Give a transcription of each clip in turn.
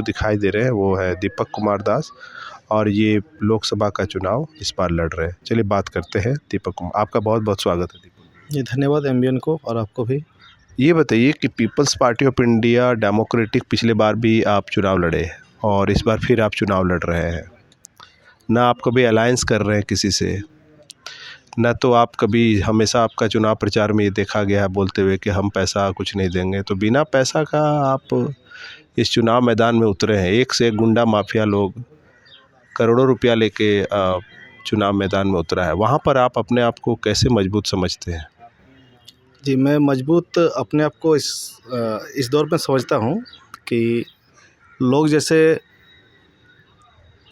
दिखाई दे रहे हैं वो है दीपक कुमार दास, और ये लोकसभा का चुनाव इस बार लड़ रहे हैं। चलिए बात करते हैं दीपक कुमार। आपका बहुत बहुत स्वागत है दीपक जी, धन्यवाद एमबीएन को और आपको भी। ये बताइए कि Peoples party of India Democratic पिछले बार भी आप चुनाव लड़े और इस बार फिर आप चुनाव लड़ रहे हैं, ना आप कभी अलायंस कर रहे हैं किसी से, ना तो आप कभी, हमेशा आपका चुनाव प्रचार में ये देखा गया है बोलते हुए कि हम पैसा कुछ नहीं देंगे, तो बिना पैसा का आप इस चुनाव मैदान में उतरे हैं। एक से एक गुंडा माफिया लोग करोड़ों रुपया लेके चुनाव मैदान में उतरा है, वहाँ पर आप अपने आप को कैसे मजबूत समझते हैं? जी, मैं मजबूत अपने आप को इस दौर में समझता हूँ कि लोग जैसे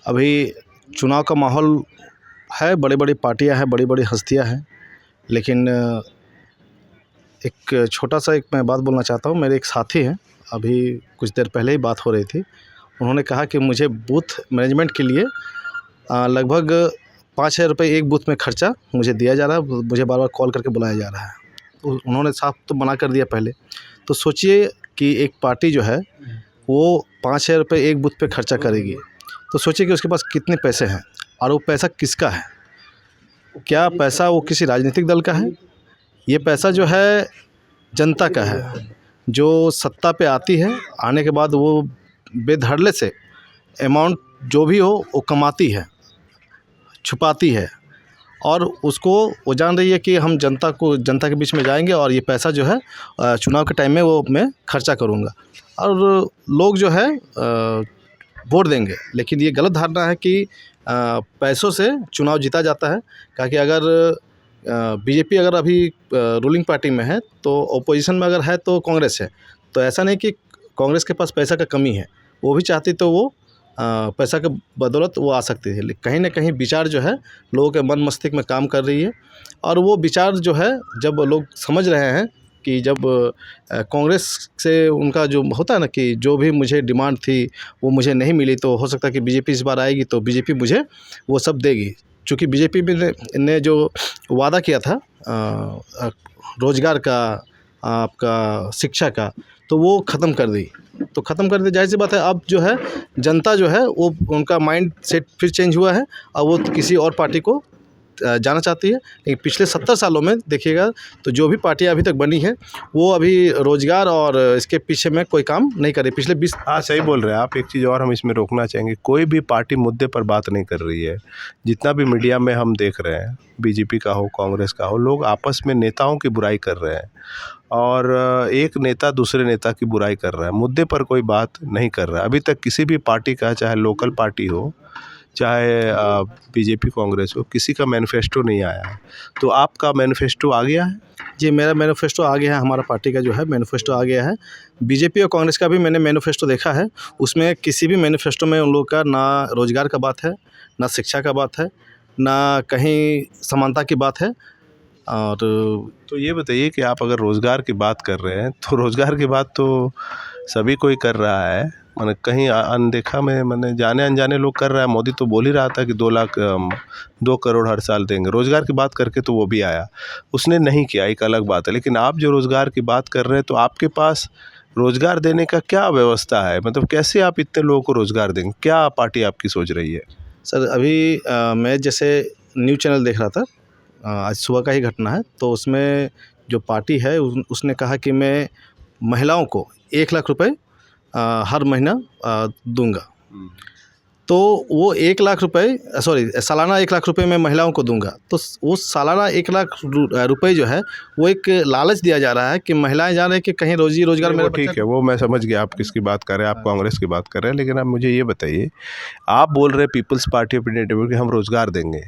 अभी चुनाव का माहौल है, बड़ी बड़ी पार्टियां हैं, बड़ी बड़ी हस्तियां हैं, लेकिन एक छोटा सा मैं बात बोलना चाहता हूँ। मेरे एक साथी हैं, अभी कुछ देर पहले ही बात हो रही थी, उन्होंने कहा कि मुझे बूथ मैनेजमेंट के लिए लगभग 5,000 रुपये एक बूथ में खर्चा मुझे दिया जा रहा है, मुझे बार बार कॉल करके बुलाया जा रहा है। उन्होंने साफ तो मना कर दिया पहले। तो सोचिए कि एक पार्टी जो है वो 5,000 रुपये एक बूथ पे खर्चा करेगी, तो सोचिए कि उसके पास कितने पैसे हैं और वो पैसा किसका है। क्या पैसा वो किसी राजनीतिक दल का है? ये पैसा जो है जनता का है, जो सत्ता पे आती है, आने के बाद वो बेधड़ल्ले से अमाउंट जो भी हो वो कमाती है, छुपाती है, और उसको वो जान रही है कि हम जनता के बीच में जाएंगे और ये पैसा जो है चुनाव के टाइम में वो मैं खर्चा करूँगा और लोग जो है वोट देंगे। लेकिन ये गलत धारणा है कि पैसों से चुनाव जीता जाता है। क्योंकि अगर बीजेपी अगर अभी रूलिंग पार्टी में है तो ओपोजिशन में अगर है तो कांग्रेस है, तो ऐसा नहीं कि कांग्रेस के पास पैसा का कमी है, वो भी चाहती तो वो पैसा के बदौलत वो आ सकती है। लेकिन कहीं ना कहीं विचार जो है लोगों के मन मस्तिष्क में काम कर रही है, और वो विचार जो है जब लोग समझ रहे हैं कि जब कांग्रेस से उनका जो होता है ना कि जो भी मुझे डिमांड थी वो मुझे नहीं मिली, तो हो सकता है कि बीजेपी इस बार आएगी तो बीजेपी मुझे वो सब देगी। चूँकि बीजेपी ने जो वादा किया था रोजगार का, आपका शिक्षा का, तो वो ख़त्म कर दी। तो ख़त्म कर दी, जाहिर सी बात है अब जो है जनता जो है वो उनका माइंड सेट फिर चेंज हुआ है और वो किसी और पार्टी को जाना चाहती है। लेकिन पिछले 70 सालों में देखिएगा तो जो भी पार्टियां अभी तक बनी हैं वो अभी रोजगार और इसके पीछे में कोई काम नहीं कर रही पिछले 20। हाँ, सही बोल रहे हैं आप। एक चीज़ और हम इसमें रोकना चाहेंगे, कोई भी पार्टी मुद्दे पर बात नहीं कर रही है। जितना भी मीडिया में हम देख रहे हैं, बीजेपी का हो, कांग्रेस का हो, लोग आपस में नेताओं की बुराई कर रहे हैं और एक नेता दूसरे नेता की बुराई कर रहा है, मुद्दे पर कोई बात नहीं कर रहा है। अभी तक किसी भी पार्टी का, चाहे लोकल पार्टी हो, चाहे बीजेपी कांग्रेस हो, किसी का मैनिफेस्टो नहीं आया है। तो आपका मैनिफेस्टो आ गया है? जी, मेरा मैनिफेस्टो आ गया है, हमारा पार्टी का जो है मैनिफेस्टो आ गया है। बीजेपी और कांग्रेस का भी मैंने मैनिफेस्टो देखा है, उसमें किसी भी मैनिफेस्टो में उन लोग का ना रोजगार का बात है, ना शिक्षा का बात है, ना कहीं समानता की बात है। और तो ये बताइए कि आप अगर रोज़गार की बात कर रहे हैं तो रोज़गार की बात तो सभी कोई कर रहा है, मैंने कहीं अनदेखा में, मैंने जाने अनजाने लोग कर रहा है। मोदी तो बोल ही रहा था कि 2 करोड़ हर साल देंगे। रोज़गार की बात करके तो वो भी आया, उसने नहीं किया, एक अलग बात है। लेकिन आप जो रोज़गार की बात कर रहे हैं तो आपके पास रोज़गार देने का क्या व्यवस्था है? मतलब कैसे आप इतने लोगों को रोज़गार देंगे? क्या पार्टी आपकी सोच रही है? सर अभी मैं जैसे न्यूज़ चैनल देख रहा था, आज सुबह का ही घटना है, तो उसमें जो पार्टी है उसने कहा कि मैं महिलाओं को 1 लाख रुपए हर महीना दूंगा। तो वो 1 लाख रुपए सालाना 1 लाख रुपए मैं महिलाओं को दूंगा। तो वो सालाना 1 लाख रुपए जो है वो एक लालच दिया जा रहा है कि महिलाएं जान रही हैं कि कहीं रोजी रोजगार मेरा। ठीक है, वो मैं समझ गया आप किसकी बात कर रहे हैं, आप कांग्रेस की बात कर रहे हैं। लेकिन आप मुझे ये बताइए, आप बोल रहे हैं पीपल्स पार्टी ऑफ इंडिया कि हम रोजगार देंगे,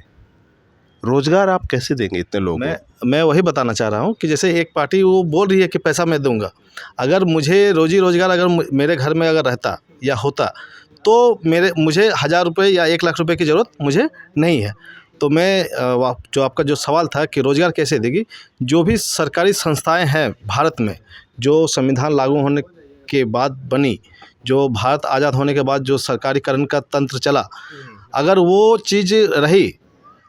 रोजगार आप कैसे देंगे इतने लोगों को? मैं वही बताना चाह रहा हूँ कि जैसे एक पार्टी वो बोल रही है कि पैसा मैं दूंगा, अगर मुझे रोजी रोजगार अगर मेरे घर में अगर रहता या होता तो मुझे 1,000 रुपये या 1 लाख रुपए की ज़रूरत मुझे नहीं है। तो मैं जो आपका जो सवाल था कि रोज़गार कैसे देगी, जो भी सरकारी संस्थाएं हैं भारत में, जो संविधान लागू होने के बाद बनी, जो भारत आज़ाद होने के बाद जो सरकारीकरण का तंत्र चला, अगर वो चीज़ रही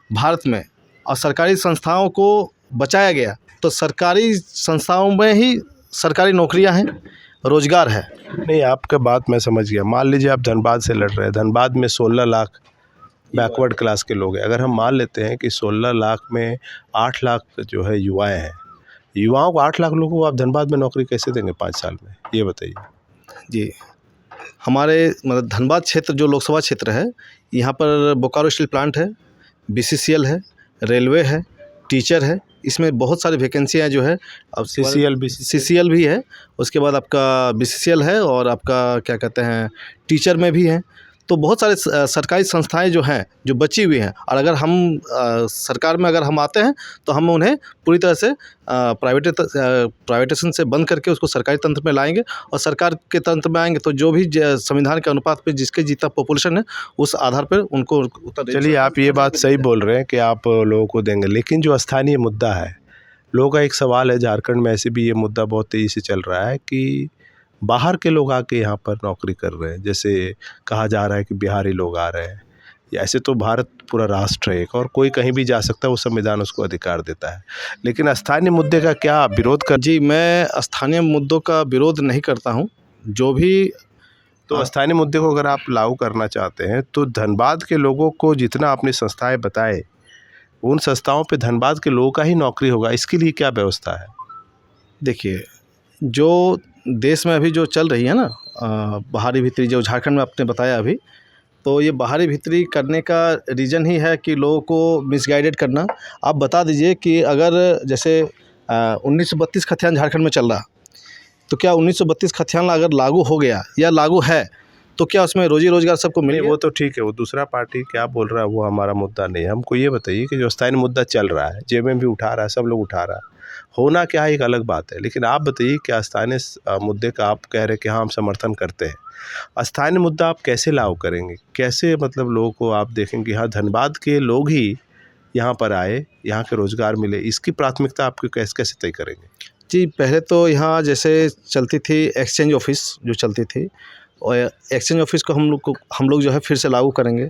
भारत में और सरकारी संस्थाओं को बचाया गया, तो सरकारी संस्थाओं में ही सरकारी नौकरियां हैं, रोज़गार है। नहीं, आपका बात मैं समझ गया। मान लीजिए आप धनबाद से लड़ रहे हैं, धनबाद में 16 लाख बैकवर्ड क्लास के लोग हैं। अगर हम मान लेते हैं कि 16 लाख में 8 लाख जो है युवाएं हैं, युवाओं को 8 लाख लोगों को आप धनबाद में नौकरी कैसे देंगे 5 साल में, ये बताइए। जी, हमारे मतलब धनबाद क्षेत्र जो लोकसभा क्षेत्र है, यहाँ पर बोकारो स्टील प्लांट है, बीसीसीएल है, रेलवे है, टीचर है, इसमें बहुत सारी वैकेंसियाँ जो है। अब सीसीएल भी है, उसके बाद आपका बीसीसीएल है और आपका क्या कहते हैं टीचर में भी है। तो बहुत सारे सरकारी संस्थाएं जो हैं जो बची हुई हैं, और अगर हम सरकार में अगर हम आते हैं तो हम उन्हें पूरी तरह से प्राइवेटाइजेशन से बंद करके उसको सरकारी तंत्र में लाएंगे, और सरकार के तंत्र में आएंगे तो जो भी संविधान के अनुपात पे जिसके जितना पॉपुलेशन है उस आधार पर उनको चलिए, आप ये बात सही बोल रहे हैं कि आप लोगों को देंगे, लेकिन जो स्थानीय मुद्दा है, लोगों का एक सवाल है, झारखंड में ऐसे भी ये मुद्दा बहुत तेज़ी से चल रहा है कि बाहर के लोग आके यहाँ पर नौकरी कर रहे हैं। जैसे कहा जा रहा है कि बिहारी लोग आ रहे हैं। ऐसे तो भारत पूरा राष्ट्र है एक, और कोई कहीं भी जा सकता है, वो संविधान उसको अधिकार देता है। लेकिन स्थानीय मुद्दे का क्या विरोध कर? जी, मैं स्थानीय मुद्दों का विरोध नहीं करता हूँ। जो भी तो स्थानीय मुद्दे को अगर आप लागू करना चाहते हैं तो धनबाद के लोगों को जितना आपने संस्थाएं बताए, उन संस्थाओं पे धनबाद के लोगों का ही नौकरी होगा, इसके लिए क्या व्यवस्था है? देखिए, जो देश में अभी जो चल रही है ना बाहरी भीतरी, जो झारखंड में आपने बताया अभी, तो ये बाहरी भीतरी करने का रीज़न ही है कि लोगों को मिसगाइडेड करना। आप बता दीजिए कि अगर जैसे 1932 खतियान झारखंड में चल रहा, तो क्या 1932 खतियान अगर लागू हो गया या लागू है तो क्या उसमें रोजी रोजगार सबको मिले? वो तो ठीक है, वो दूसरा पार्टी क्या बोल रहा है वो हमारा मुद्दा नहीं है। हमको ये बताइए कि जो स्थानीय मुद्दा चल रहा है, जेएमएम भी उठा रहा है, सब लोग उठा रहा है, होना क्या है एक अलग बात है, लेकिन आप बताइए क्या स्थानीय मुद्दे का आप कह रहे हैं कि हाँ हम समर्थन करते हैं, स्थानीय मुद्दा आप कैसे लागू करेंगे? कैसे मतलब लोगों को आप देखेंगे हाँ धनबाद के लोग ही यहाँ पर आए, यहाँ के रोज़गार मिले, इसकी प्राथमिकता आपको कैसे कैसे तय करेंगे? जी, पहले तो यहाँ जैसे चलती थी एक्सचेंज ऑफिस जो चलती थी, और एक्सचेंज ऑफिस को हम लोग जो है फिर से लागू करेंगे।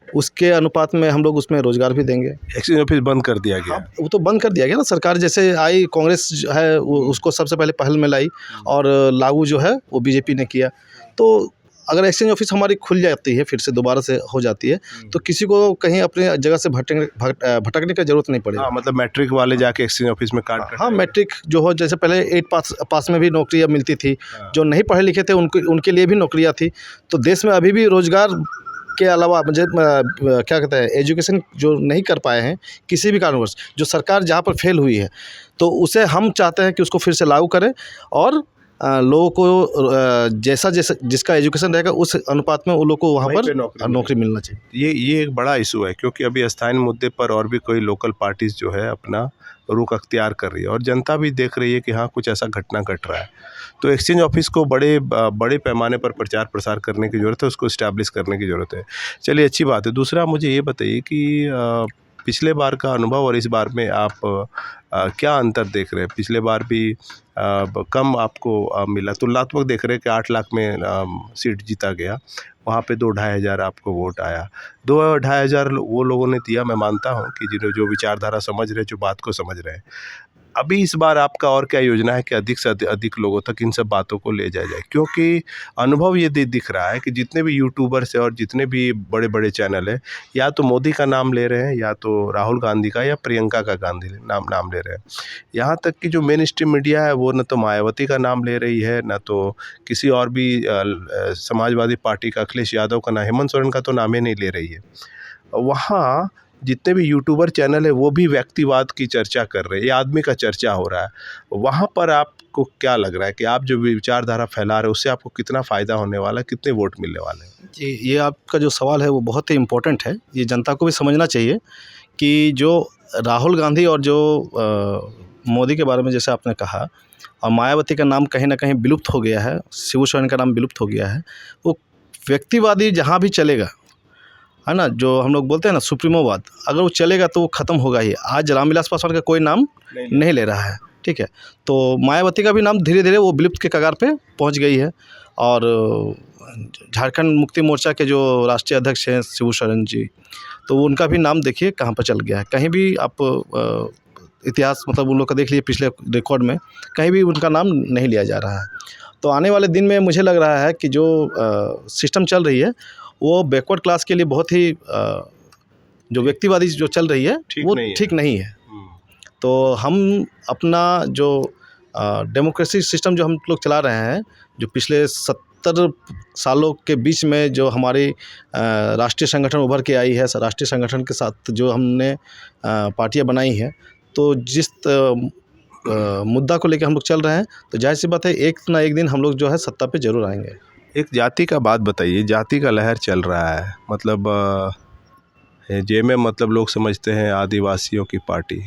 उसके अनुपात में हम लोग उसमें रोज़गार भी देंगे। एक्सचेंज ऑफिस बंद कर दिया गया? वो तो बंद कर दिया गया ना, सरकार जैसे आई, कांग्रेस जो है वो उसको सबसे पहले पहल में लाई, और लागू जो है वो बीजेपी ने किया। तो अगर एक्सचेंज ऑफिस हमारी खुल जाती है, फिर से दोबारा से हो जाती है, तो किसी को कहीं अपने जगह से भटकने की ज़रूरत नहीं पड़ेगी। हाँ, मतलब मैट्रिक वाले जाके एक्सचेंज ऑफिस में कार्ड? हाँ, मैट्रिक जो हो, जैसे पहले 8 पास में भी नौकरियाँ मिलती थी, जो नहीं पढ़े लिखे थे उनके लिए भी नौकरियाँ थी। तो देश में अभी भी रोज़गार के अलावा मुझे क्या कहते हैं एजुकेशन जो नहीं कर पाए हैं किसी भी कारणवश, जो सरकार जहाँ पर फेल हुई है, तो उसे हम चाहते हैं कि उसको फिर से लागू करें, और लोगों को जैसा जिसका एजुकेशन रहेगा उस अनुपात में उन लोगों को वहाँ पर नौकरी मिलना चाहिए। ये एक बड़ा इशू है, क्योंकि अभी स्थानीय मुद्दे पर और भी कोई लोकल पार्टीज जो है अपना रुख अख्तियार कर रही है, और जनता भी देख रही है कि हाँ कुछ ऐसा घटना घट रहा है। तो एक्सचेंज ऑफिस को बड़े पैमाने पर प्रचार प्रसार करने की ज़रूरत है, उसको इस्टेब्लिश करने की ज़रूरत है। चलिए, अच्छी बात है। दूसरा मुझे ये बताइए कि पिछले बार का अनुभव और इस बार में आप क्या अंतर देख रहे हैं? पिछले बार भी कम आपको मिला, तुलनात्मक देख रहे हैं कि 8 लाख में सीट जीता गया, वहाँ पे 2-2.5 हज़ार आपको वोट आया। 2-2.5 हज़ार वो लोगों ने दिया, मैं मानता हूँ कि जिन्हें जो विचारधारा समझ रहे, जो बात को समझ रहे हैं। अभी इस बार आपका और क्या योजना है कि अधिक से अधिक लोगों तक इन सब बातों को ले जाया जाए? क्योंकि अनुभव ये दिख रहा है कि जितने भी यूट्यूबर्स हैं और जितने भी बड़े बड़े चैनल हैं, या तो मोदी का नाम ले रहे हैं, या तो राहुल गांधी का, या प्रियंका का गांधी नाम ले रहे हैं। यहाँ तक कि जो मेन स्ट्रीम मीडिया है वो न तो मायावती का नाम ले रही है, न तो किसी और भी समाजवादी पार्टी का अखिलेश यादव का, ना हेमंत सोरेन का तो नाम ही नहीं ले रही है। वहाँ जितने भी यूट्यूबर चैनल है वो भी व्यक्तिवाद की चर्चा कर रहे हैं, ये आदमी का चर्चा हो रहा है। वहाँ पर आपको क्या लग रहा है कि आप जो विचारधारा फैला रहे हैं उससे आपको कितना फ़ायदा होने वाला है, कितने वोट मिलने वाले हैं? जी, ये आपका जो सवाल है वो बहुत ही इम्पोर्टेंट है। ये जनता को भी समझना चाहिए कि जो राहुल गांधी और जो मोदी के बारे में जैसे आपने कहा, और मायावती का नाम कहीं ना कहीं विलुप्त हो गया है, शिबू सोरेन का नाम विलुप्त हो गया है, वो व्यक्तिवादी जहाँ भी चलेगा है ना, जो हम लोग बोलते हैं ना सुप्रीमोवाद, अगर वो चलेगा तो वो ख़त्म होगा ही। आज रामविलास पासवान का कोई नाम नहीं ले रहा है, ठीक है। तो मायावती का भी नाम धीरे धीरे वो विलुप्त के कगार पे पहुंच गई है। और झारखंड मुक्ति मोर्चा के जो राष्ट्रीय अध्यक्ष हैं शिबू सोरेन जी, तो उनका भी नाम देखिए कहाँ पर चल गया है। कहीं भी आप इतिहास मतलब उन लोग का देख लीजिए, पिछले रिकॉर्ड में कहीं भी उनका नाम नहीं लिया जा रहा है। तो आने वाले दिन में मुझे लग रहा है कि जो सिस्टम चल रही है वो बैकवर्ड क्लास के लिए बहुत ही जो व्यक्तिवादी जो चल रही है वो ठीक नहीं है। तो हम अपना जो डेमोक्रेसी सिस्टम जो हम लोग चला रहे हैं, जो पिछले 70 सालों के बीच में जो हमारी राष्ट्रीय संगठन उभर के आई है, राष्ट्रीय संगठन के साथ जो हमने पार्टियां बनाई हैं, तो जिस मुद्दा को लेकर हम लोग चल रहे हैं, तो जाहिर सी बात है एक ना एक दिन हम लोग जो है सत्ता पे जरूर आएंगे। एक जाति का बात बताइए, जाति का लहर चल रहा है, मतलब जेएमएम मतलब लोग समझते हैं आदिवासियों की पार्टी,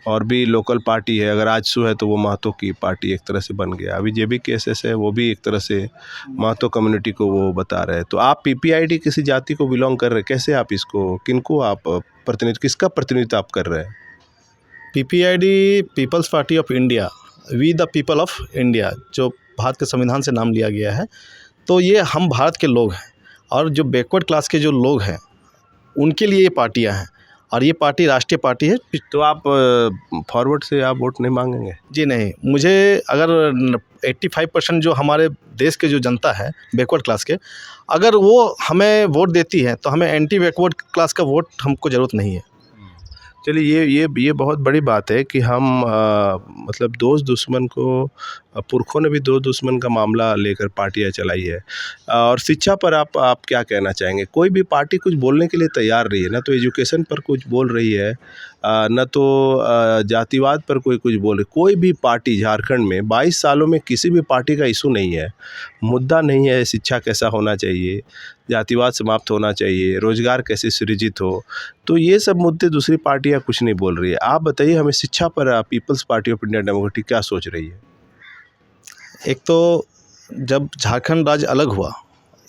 और भी लोकल पार्टी है, अगर आजसू है तो वो महतो की पार्टी एक तरह से बन गया। अभी जेबीकेएसएस है, वो भी एक तरह से महतो कम्युनिटी को वो बता रहे हैं। तो आप पीपीआईडी किसी जाति को बिलोंग कर रहे हैं, कैसे आप इसको, किनको आप किसका प्रतिनिधित्व आप कर रहे हैं? PPID people's party of India, we the people of India, जो भारत के संविधान से नाम लिया गया है। तो ये हम भारत के लोग हैं, और जो बैकवर्ड क्लास के जो लोग हैं उनके लिए ये पार्टियां हैं, और ये पार्टी राष्ट्रीय पार्टी है। तो आप फॉरवर्ड से आप वोट नहीं मांगेंगे? जी नहीं, मुझे अगर 85% जो हमारे देश के जो जनता है बैकवर्ड क्लास के, अगर वो हमें वोट देती है तो हमें एंटी बैकवर्ड क्लास का वोट हमको ज़रूरत नहीं है। चलिए, ये बहुत बड़ी बात है कि हम मतलब दोस्त दुश्मन को, पुरखों ने भी दोस्त दुश्मन का मामला लेकर पार्टियां चलाई है। और शिक्षा पर आप क्या कहना चाहेंगे? कोई भी पार्टी कुछ बोलने के लिए तैयार रही है, ना तो एजुकेशन पर कुछ बोल रही है, न तो जातिवाद पर कोई कुछ बोल रही। कोई भी पार्टी झारखंड में 22 सालों में किसी भी पार्टी का इशू नहीं है, मुद्दा नहीं है शिक्षा कैसा होना चाहिए, जातिवाद समाप्त होना चाहिए, रोजगार कैसे सृजित हो। तो ये सब मुद्दे दूसरी पार्टियां कुछ नहीं बोल रही है। आप बताइए हमें शिक्षा पर Peoples party of India Democratic क्या सोच रही है? एक तो जब झारखंड राज्य अलग हुआ,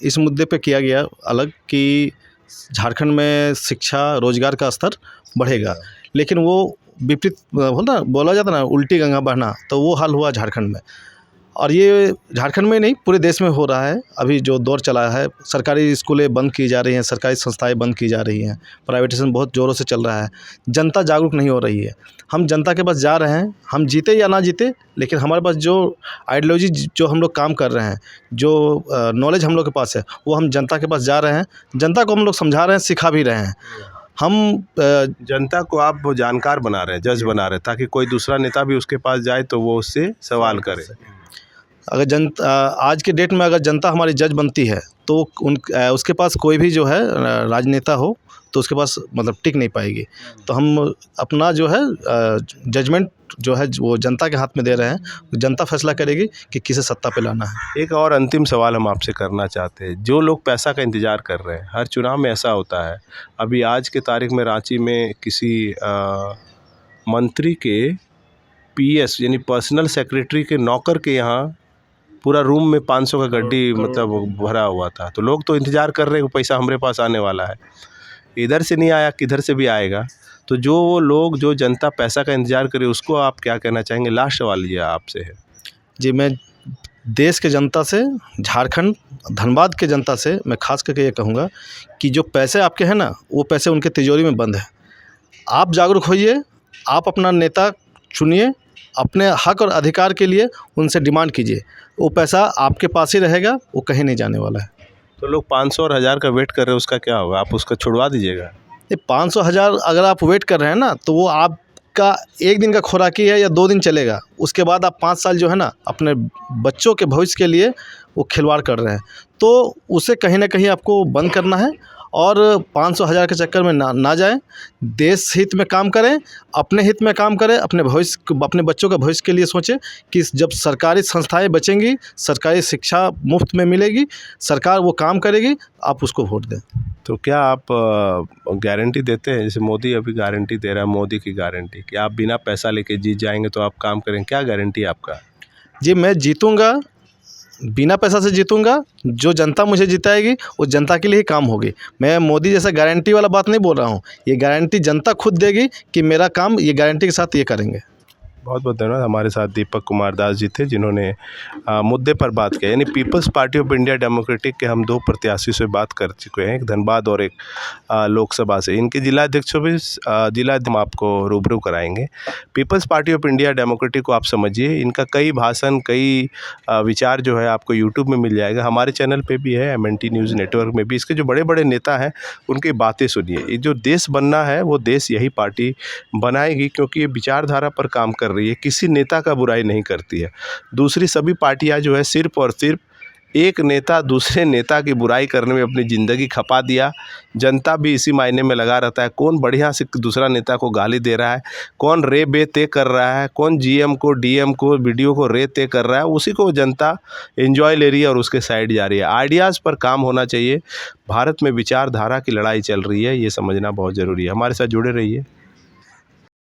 इस मुद्दे पे किया गया अलग कि झारखंड में शिक्षा रोजगार का स्तर बढ़ेगा, लेकिन वो विपरीत बोला जाता ना, उल्टी गंगा बहना, तो वो हाल हुआ झारखंड में। और ये झारखंड में नहीं, पूरे देश में हो रहा है। अभी जो दौर चला है, सरकारी स्कूलें बंद की जा रही हैं, सरकारी संस्थाएं बंद की जा रही हैं, प्राइवेटाइजेशन बहुत ज़ोरों से चल रहा है, जनता जागरूक नहीं हो रही है। हम जनता के पास जा रहे हैं, हम जीते या ना जीते, लेकिन हमारे पास जो आइडियोलॉजी जो हम लोग काम कर रहे हैं, जो नॉलेज हम लोग के पास है, वो हम जनता के पास जा रहे हैं, जनता को हम लोग समझा रहे हैं, सिखा भी रहे हैं। हम जनता को आप वो जानकार बना रहे हैं, जज बना रहे हैं, ताकि कोई दूसरा नेता भी उसके पास जाए तो वो उससे सवाल करे। अगर जनता आज के डेट में अगर जनता हमारी जज बनती है, तो उसके पास कोई भी जो है राजनेता हो तो उसके पास मतलब टिक नहीं पाएगी। तो हम अपना जो है जजमेंट जो है वो जनता के हाथ में दे रहे हैं, जनता फैसला करेगी कि किसे सत्ता पे लाना है। एक और अंतिम सवाल हम आपसे करना चाहते हैं। जो लोग पैसा का इंतज़ार कर रहे हैं, हर चुनाव में ऐसा होता है। अभी आज के तारीख में रांची में किसी मंत्री के पीएस यानी पर्सनल सेक्रेटरी के नौकर के यहाँ पूरा रूम में 500 का गड्डी मतलब भरा हुआ था। तो लोग तो इंतज़ार कर रहे हैं कि पैसा हमारे पास आने वाला है, इधर से नहीं आया, किधर से भी आएगा। तो जो लोग, जो जनता पैसा का इंतज़ार करे, उसको आप क्या कहना चाहेंगे? लास्ट सवाल ये आपसे है। जी, मैं देश के जनता से, झारखंड धनबाद के जनता से मैं खास करके ये कहूँगा कि जो पैसे आपके हैं ना, वो पैसे उनके तिजोरी में बंद है। आप जागरूक होइए, आप अपना नेता चुनिए, अपने हक और अधिकार के लिए उनसे डिमांड कीजिए। वो पैसा आपके पास ही रहेगा, वो कहीं नहीं जाने वाला है। तो लोग 500 और 1000 का वेट कर रहे हैं, उसका क्या होगा? आप उसका छुड़वा दीजिएगा। ये 500 1000 अगर आप वेट कर रहे हैं ना, तो वो आपका एक दिन का खुराकी है या 2 दिन चलेगा। उसके बाद आप 5 साल जो है ना, अपने बच्चों के भविष्य के लिए वो खिलवाड़ कर रहे हैं। तो उसे कहीं ना कहीं आपको बंद करना है, और 500 1000 के चक्कर में ना जाएं। देश हित में काम करें, अपने हित में काम करें, अपने बच्चों का भविष्य के लिए सोचें कि जब सरकारी संस्थाएं बचेंगी, सरकारी शिक्षा मुफ्त में मिलेगी, सरकार वो काम करेगी, आप उसको वोट दें। तो क्या आप गारंटी देते हैं, जैसे मोदी अभी गारंटी दे रहा है, मोदी की गारंटी कि आप बिना पैसा लेके जीत जाएंगे तो आप काम करें, क्या गारंटी है आपका? जी, मैं जीतूँगा, बिना पैसा से जीतूँगा। जो जनता मुझे जिताएगी वो जनता के लिए ही काम होगी। मैं मोदी जैसा गारंटी वाला बात नहीं बोल रहा हूँ, ये गारंटी जनता खुद देगी कि मेरा काम ये गारंटी के साथ ये करेंगे। बहुत बहुत धन्यवाद। हमारे साथ दीपक कुमार दास जी थे जिन्होंने मुद्दे पर बात किया, यानी Peoples party of India Democratic के हम 2 प्रत्याशी से बात कर चुके हैं, एक धनबाद और एक लोकसभा से। इनके जिलाध्यक्षों भी जिला हम आपको रूबरू कराएंगे। Peoples party of India Democratic को आप समझिए, इनका कई भाषण, कई विचार जो है आपको यूट्यूब में मिल जाएगा, हमारे चैनल पे भी है, MNT न्यूज़ नेटवर्क में भी। इसके जो बड़े बड़े नेता हैं उनकी बातें सुनिए। ये जो देश बनना है वो देश यही पार्टी बनाएगी, क्योंकि ये विचारधारा पर काम कर रही है, किसी नेता का बुराई नहीं करती है। दूसरी सभी पार्टियां जो है सिर्फ और सिर्फ एक नेता दूसरे नेता की बुराई करने में अपनी ज़िंदगी खपा दिया। जनता भी इसी मायने में लगा रहता है, कौन बढ़िया से दूसरा नेता को गाली दे रहा है, कौन रे बे तय कर रहा है, कौन GM को DM को वीडियो को रे तय कर रहा है, उसी को जनता एंजॉय ले रही है और उसके साइड जा रही है। आइडियाज़ पर काम होना चाहिए। भारत में विचारधारा की लड़ाई चल रही है, ये समझना बहुत ज़रूरी है। हमारे साथ जुड़े रहिए।